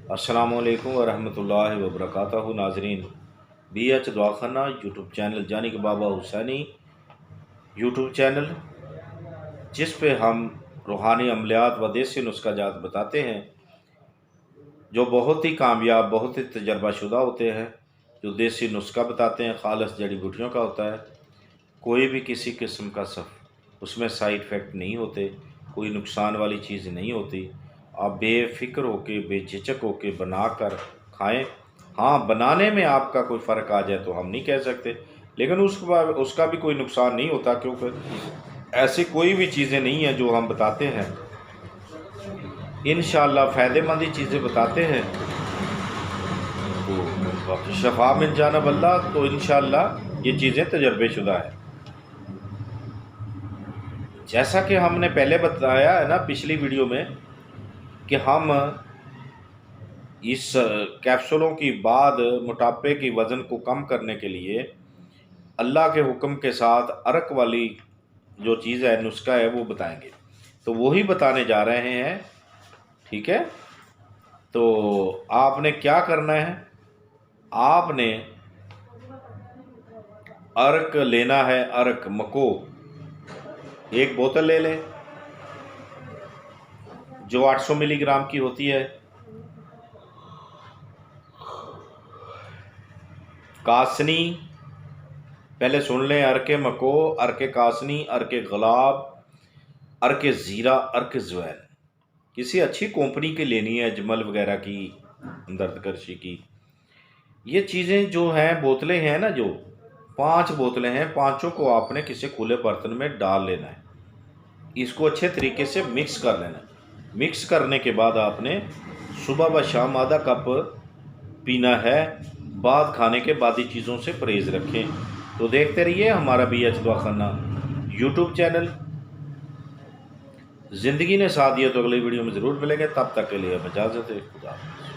अस्सलाम वालेकुम वरहमतुल्लाहि वबरकातुहू। नाजरीन, BH दवाखाना यूट्यूब चैनल यानी कि बाबा हुसैनी यूट्यूब चैनल, जिस पे हम रूहानी अमलियात व देसी नुस्खा जात बताते हैं, जो बहुत ही कामयाब, बहुत ही तजर्बा शुदा होते हैं। जो देसी नुस्खा बताते हैं खालिस जड़ी बूटियों का होता है। कोई भी किसी किस्म का उसमें साइड इफ़ेक्ट नहीं होते, कोई नुकसान वाली चीज़ नहीं होती। आप बेफ़िक्र होके, बेझिझक होके बना कर खाएँ। हाँ, बनाने में आपका कोई फ़र्क आ जाए तो हम नहीं कह सकते, लेकिन उसका भी कोई नुकसान नहीं होता, क्योंकि ऐसी कोई भी चीज़ें नहीं हैं जो हम बताते हैं इंशाअल्लाह फ़ायदेमंद ही चीज़ें बताते हैं तो शफ़ा मिल जाना बल्ला। तो इंशाअल्लाह ये चीज़ें तजर्बे शुदा है। जैसा कि हमने पहले बताया है ना पिछली वीडियो में, कि हम इस कैप्सूलों की बाद मोटापे की वज़न को कम करने के लिए अल्लाह के हुक्म के साथ अरक वाली जो चीज़ है, नुस्खा है, वो बताएंगे। तो वही बताने जा रहे हैं, ठीक है। तो आपने क्या करना है, आपने अरक लेना है, अरक मको एक बोतल ले लें जो 800 मिलीग्राम की होती है। कासनी, पहले सुन लें, अरके मको, अरके कासनी, अरके गुलाब, अरके ज़ीरा, अरके ज़वैन। किसी अच्छी कंपनी की लेनी है, अजमल वगैरह की, दर्दकर्शी की। ये चीज़ें जो हैं, बोतलें हैं ना, जो 5 बोतलें हैं, पाँचों को आपने किसी खुले बर्तन में डाल लेना है। इसको अच्छे तरीके से मिक्स कर लेना है। मिक्स करने के बाद आपने सुबह व शाम आधा कप पीना है। बाद खाने के बाद ही चीज़ों से परहेज़ रखें। तो देखते रहिए हमारा BH दवाखाना यूट्यूब चैनल। ज़िंदगी ने साथ दिया तो अगली वीडियो में ज़रूर मिलेंगे। तब तक के लिए इजाज़त है। खुदा हाफ़िज़।